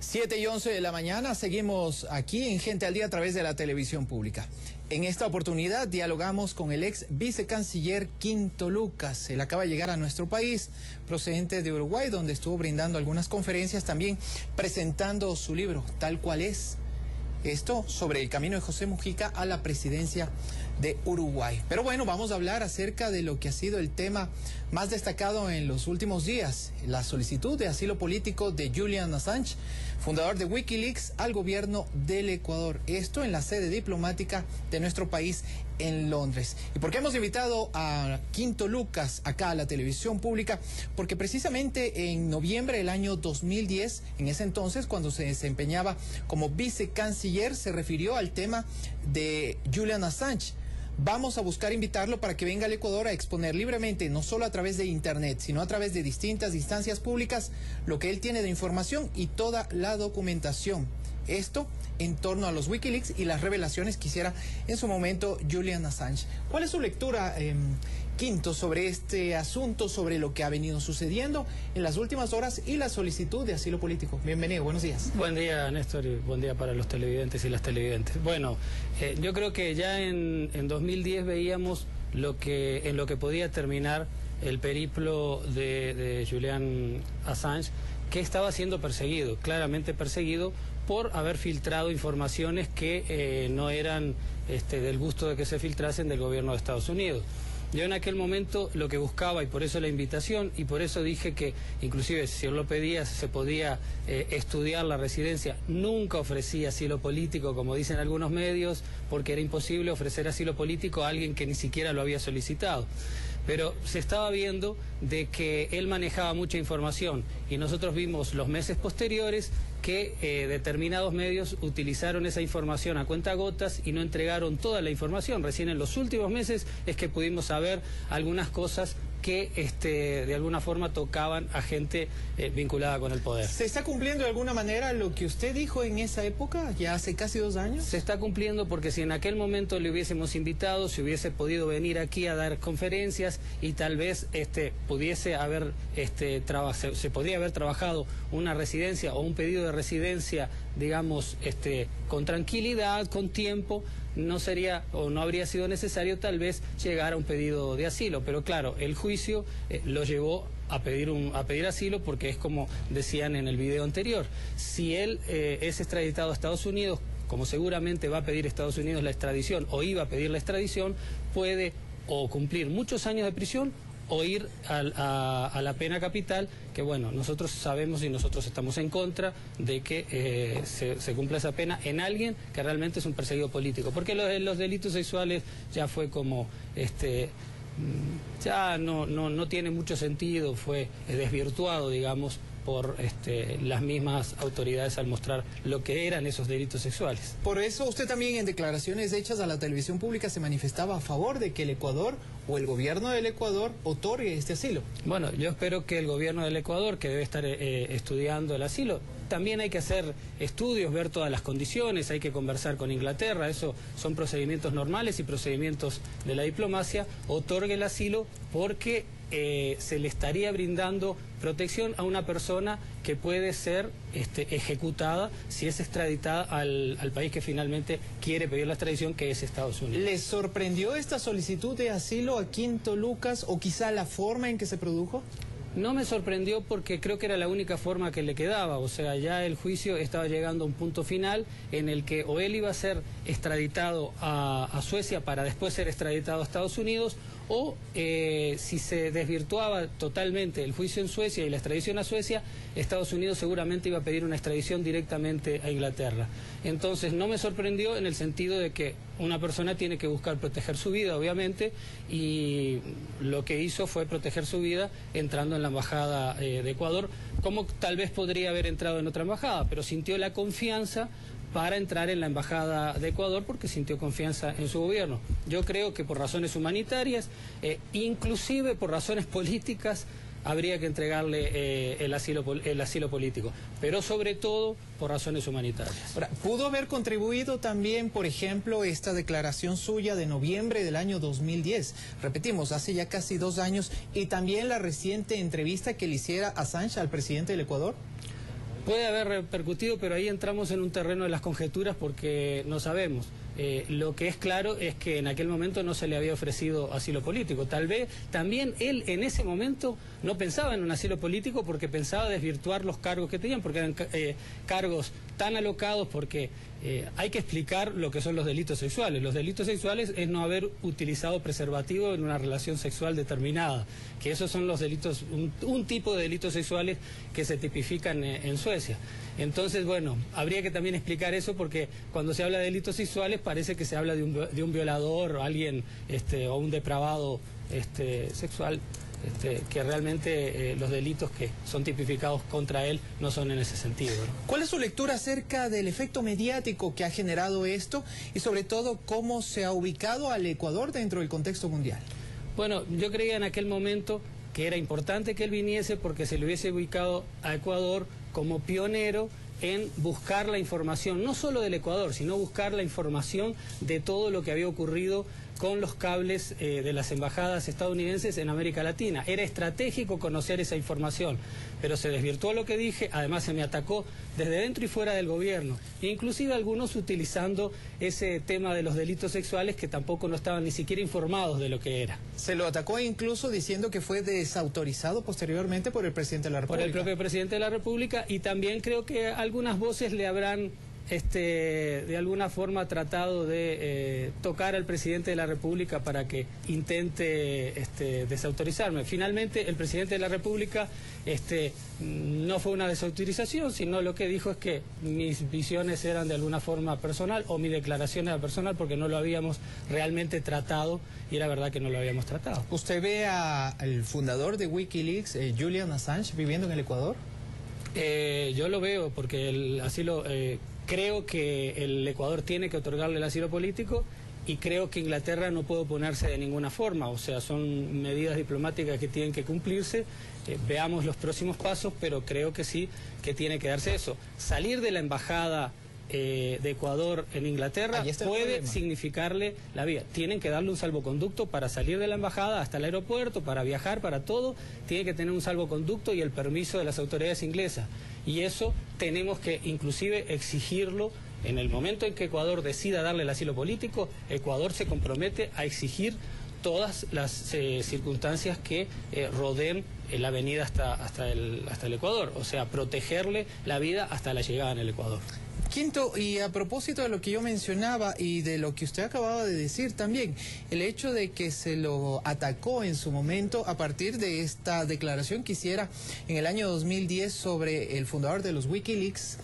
7:11 de la mañana, seguimos aquí en Gente al Día a través de la televisión pública. En esta oportunidad dialogamos con el ex vicecanciller Quinto Lucas. Él acaba de llegar a nuestro país, procedente de Uruguay, donde estuvo brindando algunas conferencias, también presentando su libro, Tal Cual Es. Esto sobre el camino de José Mujica a la presidencia de Uruguay. Pero bueno, vamos a hablar acerca de lo que ha sido el tema más destacado en los últimos días, la solicitud de asilo político de Julian Assange, fundador de Wikileaks, al gobierno del Ecuador. Esto en la sede diplomática de nuestro país en Londres. ¿Y por qué hemos invitado a Quinto Lucas acá a la televisión pública? Porque precisamente en noviembre del año 2010, en ese entonces, cuando se desempeñaba como vicecanciller, se refirió al tema de Julian Assange. Vamos a buscar invitarlo para que venga al Ecuador a exponer libremente, no solo a través de internet, sino a través de distintas instancias públicas, lo que él tiene de información y toda la documentación. Esto en torno a los Wikileaks y las revelaciones que hiciera en su momento Julian Assange. ¿Cuál es su lectura, Quinto, sobre este asunto, sobre lo que ha venido sucediendo en las últimas horas y la solicitud de asilo político? Bienvenido, buenos días. Buen día, Néstor, y buen día para los televidentes y las televidentes. Bueno, yo creo que ya en 2010 veíamos en lo que podía terminar el periplo de Julian Assange, que estaba siendo perseguido, claramente perseguido, por haber filtrado informaciones que no eran del gusto de que se filtrasen del gobierno de Estados Unidos. Yo en aquel momento lo que buscaba, y por eso la invitación, y por eso dije que inclusive si yo lo pedía se podía estudiar la residencia. Nunca ofrecí asilo político, como dicen algunos medios, porque era imposible ofrecer asilo político a alguien que ni siquiera lo había solicitado. Pero se estaba viendo de que él manejaba mucha información, y nosotros vimos los meses posteriores que determinados medios utilizaron esa información a cuentagotas y no entregaron toda la información. Recién en los últimos meses es que pudimos saber algunas cosas que de alguna forma tocaban a gente vinculada con el poder. ¿Se está cumpliendo de alguna manera lo que usted dijo en esa época, ya hace casi 2 años? Se está cumpliendo, porque si en aquel momento le hubiésemos invitado, si hubiese podido venir aquí a dar conferencias y tal vez pudiese haber se podría haber trabajado una residencia o un pedido de residencia, digamos, con tranquilidad, con tiempo, no sería o no habría sido necesario tal vez llegar a un pedido de asilo. Pero claro, el juicio lo llevó a pedir asilo, porque es como decían en el video anterior: si él es extraditado a Estados Unidos, como seguramente va a pedir Estados Unidos la extradición o iba a pedir la extradición, puede o cumplir muchos años de prisión o ir a la pena capital, que bueno, nosotros sabemos y nosotros estamos en contra de que se cumpla esa pena en alguien que realmente es un perseguido político, porque los delitos sexuales ya fue como ya no tiene mucho sentido, fue desvirtuado, digamos, por las mismas autoridades al mostrar lo que eran esos delitos sexuales. Por eso usted también en declaraciones hechas a la televisión pública se manifestaba a favor de que el Ecuador o el gobierno del Ecuador otorgue este asilo. Bueno, yo espero que el gobierno del Ecuador, que debe estar estudiando el asilo, también hay que hacer estudios, ver todas las condiciones, hay que conversar con Inglaterra, eso son procedimientos normales y procedimientos de la diplomacia, otorgue el asilo, porque se le estaría brindando protección a una persona que puede ser ejecutada si es extraditada al país que finalmente quiere pedir la extradición, que es Estados Unidos. ¿Les sorprendió esta solicitud de asilo a Quinto Lucas, o quizá la forma en que se produjo? No me sorprendió, porque creo que era la única forma que le quedaba. O sea, ya el juicio estaba llegando a un punto final en el que o él iba a ser extraditado a Suecia para después ser extraditado a Estados Unidos, o si se desvirtuaba totalmente el juicio en Suecia y la extradición a Suecia, Estados Unidos seguramente iba a pedir una extradición directamente a Inglaterra. Entonces no me sorprendió, en el sentido de que una persona tiene que buscar proteger su vida, obviamente, y lo que hizo fue proteger su vida entrando en la embajada de Ecuador, como tal vez podría haber entrado en otra embajada, pero sintió la confianza para entrar en la embajada de Ecuador, porque sintió confianza en su gobierno. Yo creo que por razones humanitarias, inclusive por razones políticas, habría que entregarle el asilo político, pero sobre todo por razones humanitarias. Ahora, ¿pudo haber contribuido también, por ejemplo, esta declaración suya de noviembre del año 2010? Repetimos, hace ya casi 2 años, y también la reciente entrevista que le hiciera Assange al presidente del Ecuador. Puede haber repercutido, pero ahí entramos en un terreno de las conjeturas porque no sabemos. Lo que es claro es que en aquel momento no se le había ofrecido asilo político. Tal vez también él en ese momento no pensaba en un asilo político porque pensaba desvirtuar los cargos que tenían, porque eran cargos tan alocados, porque hay que explicar lo que son los delitos sexuales. Los delitos sexuales es no haber utilizado preservativo en una relación sexual determinada, que esos son los delitos, un tipo de delitos sexuales que se tipifican en Suecia. Entonces, bueno, habría que también explicar eso porque cuando se habla de delitos sexuales parece que se habla de un violador o alguien, o un depravado sexual, que realmente los delitos que son tipificados contra él no son en ese sentido, ¿no? ¿Cuál es su lectura acerca del efecto mediático que ha generado esto y sobre todo cómo se ha ubicado al Ecuador dentro del contexto mundial? Bueno, yo creía en aquel momento que era importante que él viniese porque se le hubiese ubicado a Ecuador como pionero en buscar la información, no solo del Ecuador, sino buscar la información de todo lo que había ocurrido con los cables de las embajadas estadounidenses en América Latina. Era estratégico conocer esa información, pero se desvirtuó lo que dije, además se me atacó desde dentro y fuera del gobierno, inclusive algunos utilizando ese tema de los delitos sexuales que tampoco no estaban ni siquiera informados de lo que era. Se lo atacó incluso diciendo que fue desautorizado posteriormente por el presidente de la República. Por el propio presidente de la República, y también creo que algunas voces le habrán de alguna forma tratado de tocar al presidente de la República para que intente desautorizarme. Finalmente el presidente de la República no fue una desautorización, sino lo que dijo es que mis visiones eran de alguna forma personal o mi declaración era personal porque no lo habíamos realmente tratado y era verdad que no lo habíamos tratado. ¿Usted ve al fundador de Wikileaks, Julian Assange, viviendo en el Ecuador? Yo lo veo porque creo que el Ecuador tiene que otorgarle el asilo político y creo que Inglaterra no puede oponerse de ninguna forma, o sea, son medidas diplomáticas que tienen que cumplirse, veamos los próximos pasos, pero creo que sí, que tiene que darse eso. Salir de la embajada de Ecuador en Inglaterra puede significarle la vida. Tienen que darle un salvoconducto para salir de la embajada hasta el aeropuerto, para viajar, para todo. Tiene que tener un salvoconducto y el permiso de las autoridades inglesas. Y eso tenemos que inclusive exigirlo. En el momento en que Ecuador decida darle el asilo político, Ecuador se compromete a exigir todas las circunstancias que rodeen la venida hasta el Ecuador, o sea, protegerle la vida hasta la llegada en el Ecuador. Quinto, y a propósito de lo que yo mencionaba y de lo que usted acababa de decir también, el hecho de que se lo atacó en su momento a partir de esta declaración que hiciera en el año 2010 sobre el fundador de los Wikileaks,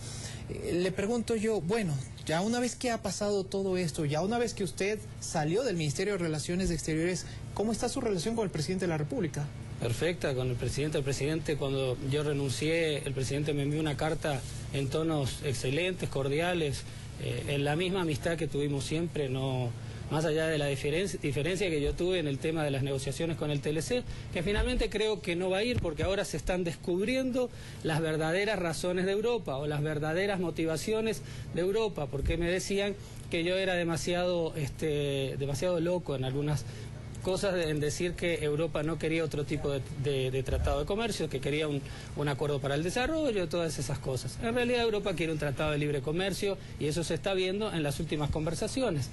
le pregunto yo, bueno, ya una vez que ha pasado todo esto, ya una vez que usted salió del Ministerio de Relaciones Exteriores, ¿cómo está su relación con el presidente de la República? Perfecta, con el presidente. El presidente, cuando yo renuncié, el presidente me envió una carta en tonos excelentes, cordiales, en la misma amistad que tuvimos siempre, no más allá de la diferencia que yo tuve en el tema de las negociaciones con el TLC, que finalmente creo que no va a ir porque ahora se están descubriendo las verdaderas razones de Europa o las verdaderas motivaciones de Europa, porque me decían que yo era demasiado loco en algunas cosas, en decir que Europa no quería otro tipo de tratado de comercio, que quería un acuerdo para el desarrollo, todas esas cosas. En realidad Europa quiere un tratado de libre comercio y eso se está viendo en las últimas conversaciones.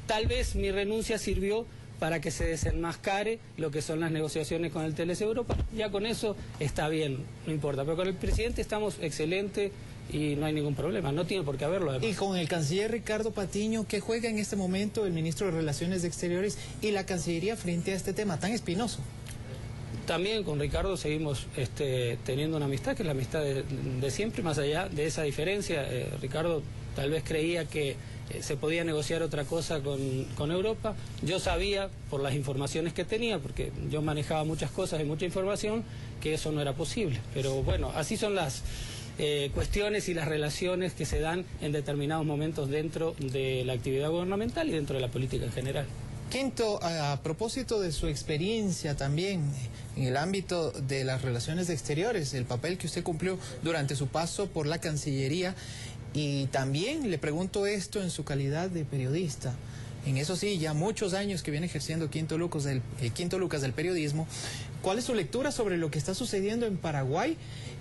Tal vez mi renuncia sirvió para que se desenmascare lo que son las negociaciones con el TLC Europa. Ya con eso está bien, no importa. Pero con el presidente estamos excelente y no hay ningún problema, no tiene por qué haberlo. Además. Y con el canciller Ricardo Patiño, ¿qué juega en este momento el ministro de Relaciones Exteriores y la Cancillería frente a este tema tan espinoso? También con Ricardo seguimos teniendo una amistad, que es la amistad de siempre, más allá de esa diferencia. Ricardo tal vez creía que se podía negociar otra cosa con Europa. Yo sabía, por las informaciones que tenía, porque yo manejaba muchas cosas y mucha información, que eso no era posible. Pero bueno, así son las cuestiones y las relaciones que se dan en determinados momentos dentro de la actividad gubernamental y dentro de la política en general. Quinto, a propósito de su experiencia también en el ámbito de las relaciones exteriores, el papel que usted cumplió durante su paso por la Cancillería, y también le pregunto esto en su calidad de periodista, en eso sí, ya muchos años que viene ejerciendo Quinto Lucas del periodismo. ¿Cuál es su lectura sobre lo que está sucediendo en Paraguay?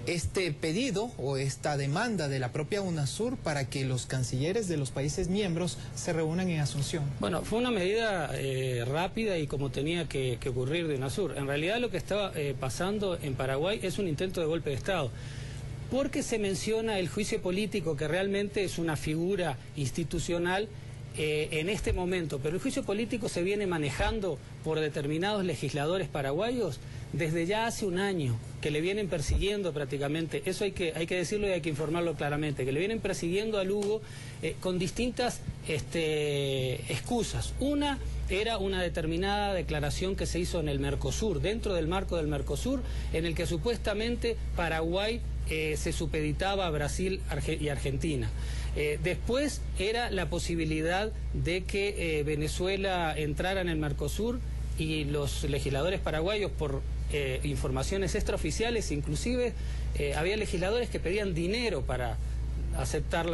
Este pedido o esta demanda de la propia UNASUR para que los cancilleres de los países miembros se reúnan en Asunción. Bueno, fue una medida rápida y como tenía que ocurrir de UNASUR. En realidad lo que estaba pasando en Paraguay es un intento de golpe de Estado, porque se menciona el juicio político, que realmente es una figura institucional en este momento, pero el juicio político se viene manejando por determinados legisladores paraguayos desde ya hace un año, que le vienen persiguiendo prácticamente, eso hay que decirlo y hay que informarlo claramente, que le vienen persiguiendo a Lugo con distintas excusas. Una era una determinada declaración que se hizo en el Mercosur, dentro del marco del Mercosur, en el que supuestamente Paraguay se supeditaba a Brasil y Argentina. Después era la posibilidad de que Venezuela entrara en el Mercosur y los legisladores paraguayos, por informaciones extraoficiales, inclusive había legisladores que pedían dinero para aceptar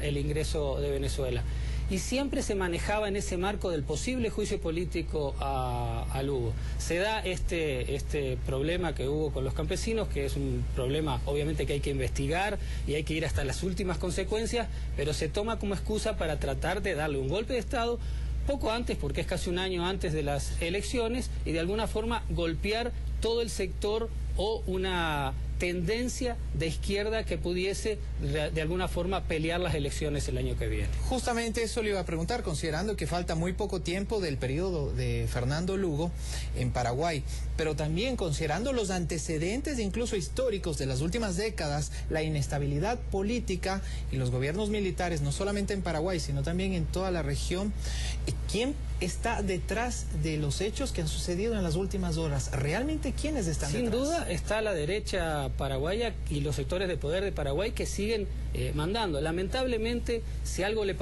el ingreso de Venezuela. Y siempre se manejaba en ese marco del posible juicio político a Lugo. Se da este problema que hubo con los campesinos, que es un problema obviamente que hay que investigar y hay que ir hasta las últimas consecuencias, pero se toma como excusa para tratar de darle un golpe de Estado poco antes, porque es casi un año antes de las elecciones, y de alguna forma golpear todo el sector o una tendencia de izquierda que pudiese de alguna forma pelear las elecciones el año que viene. Justamente eso le iba a preguntar, considerando que falta muy poco tiempo del periodo de Fernando Lugo en Paraguay, pero también considerando los antecedentes incluso históricos de las últimas décadas, la inestabilidad política y los gobiernos militares, no solamente en Paraguay, sino también en toda la región. ¿Quién está detrás de los hechos que han sucedido en las últimas horas? ¿Realmente quiénes están detrás? Sin duda está la derecha paraguaya y los sectores de poder de Paraguay que siguen mandando. Lamentablemente, si algo le ha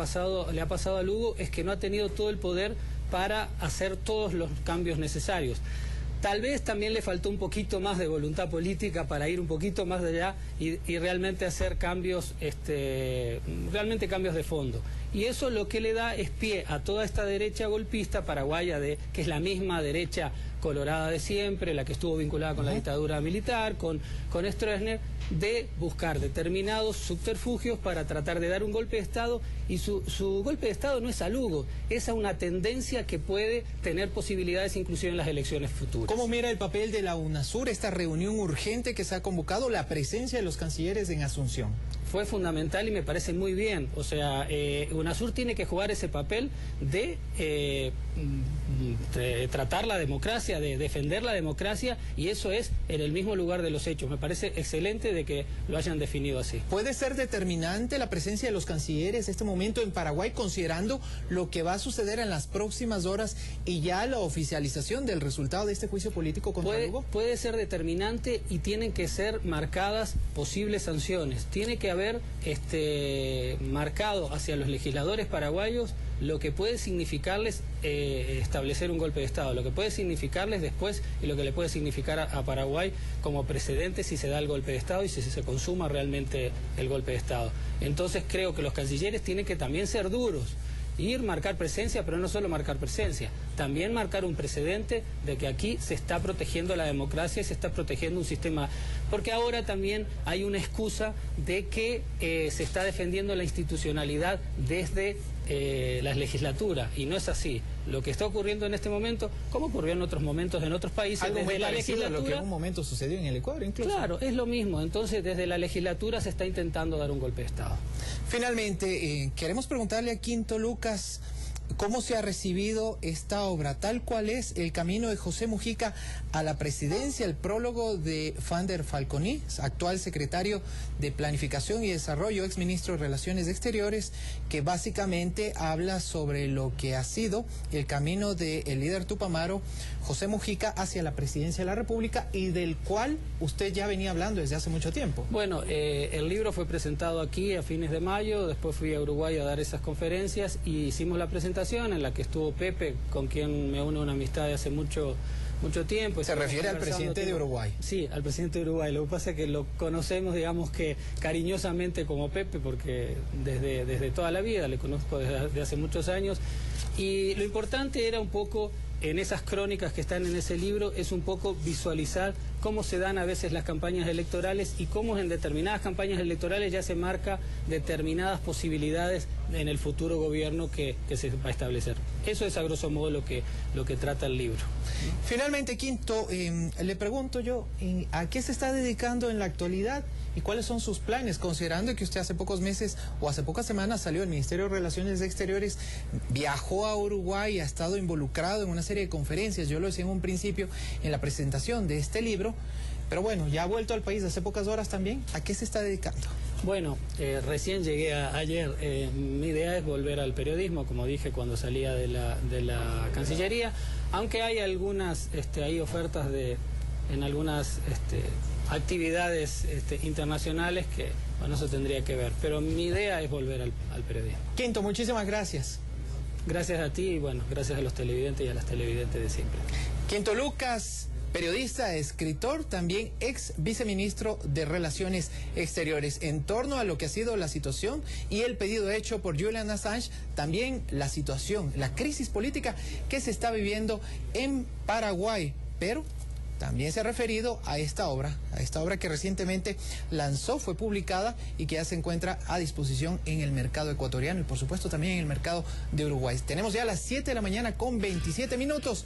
pasado a Lugo, es que no ha tenido todo el poder para hacer todos los cambios necesarios. Tal vez también le faltó un poquito más de voluntad política para ir un poquito más allá y realmente hacer cambios, realmente cambios de fondo. Y eso lo que le da es pie a toda esta derecha golpista paraguaya, que es la misma derecha colorada de siempre, la que estuvo vinculada con la dictadura militar, con Stroessner, de buscar determinados subterfugios para tratar de dar un golpe de Estado, y su golpe de Estado no es a Lugo, es a una tendencia que puede tener posibilidades inclusive en las elecciones futuras. ¿Cómo mira el papel de la UNASUR, esta reunión urgente que se ha convocado, la presencia de los cancilleres en Asunción? Fue fundamental y me parece muy bien. O sea, UNASUR tiene que jugar ese papel de tratar la democracia, de defender la democracia, y eso es en el mismo lugar de los hechos. Me parece excelente de que lo hayan definido así. ¿Puede ser determinante la presencia de los cancilleres en este momento en Paraguay, considerando lo que va a suceder en las próximas horas y ya la oficialización del resultado de este juicio político contra Lugo? Puede ser determinante y tienen que ser marcadas posibles sanciones. Tiene que haber marcado hacia los legisladores paraguayos lo que puede significarles establecer un golpe de Estado, lo que puede significarles después y lo que le puede significar a Paraguay como precedente si se da el golpe de Estado y si se consuma realmente el golpe de Estado. Entonces creo que los cancilleres tienen que también ser duros, ir, marcar presencia, pero no solo marcar presencia, también marcar un precedente de que aquí se está protegiendo la democracia y se está protegiendo un sistema, porque ahora también hay una excusa de que se está defendiendo la institucionalidad desde la legislatura, y no es así. Lo que está ocurriendo en este momento, como ocurrió en otros momentos en otros países, algo desde muy la parecido legislatura, a lo que en un momento sucedió en el Ecuador incluso. Claro, es lo mismo. Entonces desde la legislatura se está intentando dar un golpe de Estado. Finalmente, queremos preguntarle a Quinto Lucas cómo se ha recibido esta obra, tal cual es el camino de José Mujica a la presidencia, el prólogo de Fander Falconi, actual secretario de Planificación y Desarrollo, exministro de Relaciones Exteriores, que básicamente habla sobre lo que ha sido el camino del líder tupamaro José Mujica hacia la presidencia de la República, y del cual usted ya venía hablando desde hace mucho tiempo. Bueno, el libro fue presentado aquí a fines de mayo, después fui a Uruguay a dar esas conferencias y hicimos la presentación en la que estuvo Pepe, con quien me une una amistad de hace mucho tiempo. ¿Se refiere al presidente de Uruguay? Sí, al presidente de Uruguay. Lo que pasa es que lo conocemos, digamos que cariñosamente como Pepe, porque desde toda la vida le conozco desde hace muchos años. Y lo importante era un poco, en esas crónicas que están en ese libro, es un poco visualizar cómo se dan a veces las campañas electorales y cómo en determinadas campañas electorales ya se marca determinadas posibilidades en el futuro gobierno que se va a establecer. Eso es a grosso modo lo que trata el libro. Finalmente, Quinto, le pregunto yo, ¿a qué se está dedicando en la actualidad y cuáles son sus planes, considerando que usted hace pocos meses o hace pocas semanas salió del Ministerio de Relaciones Exteriores, viajó a Uruguay, ha estado involucrado en una serie de conferencias, yo lo decía en un principio en la presentación de este libro, pero bueno, ya ha vuelto al país hace pocas horas también, ¿a qué se está dedicando? Bueno, recién llegué ayer. Mi idea es volver al periodismo, como dije cuando salía de la Cancillería, aunque hay algunas hay ofertas en algunas actividades internacionales que, bueno, eso tendría que ver, pero mi idea es volver al periodismo. Quinto, muchísimas gracias. Gracias a ti y bueno, gracias a los televidentes y a las televidentes de siempre. Quinto Lucas, periodista, escritor, también ex viceministro de Relaciones Exteriores. En torno a lo que ha sido la situación y el pedido hecho por Julian Assange, también la situación, la crisis política que se está viviendo en Paraguay, pero también se ha referido a esta obra que recientemente lanzó, fue publicada y que ya se encuentra a disposición en el mercado ecuatoriano y por supuesto también en el mercado de Uruguay. Tenemos ya las 7 de la mañana con 27 minutos.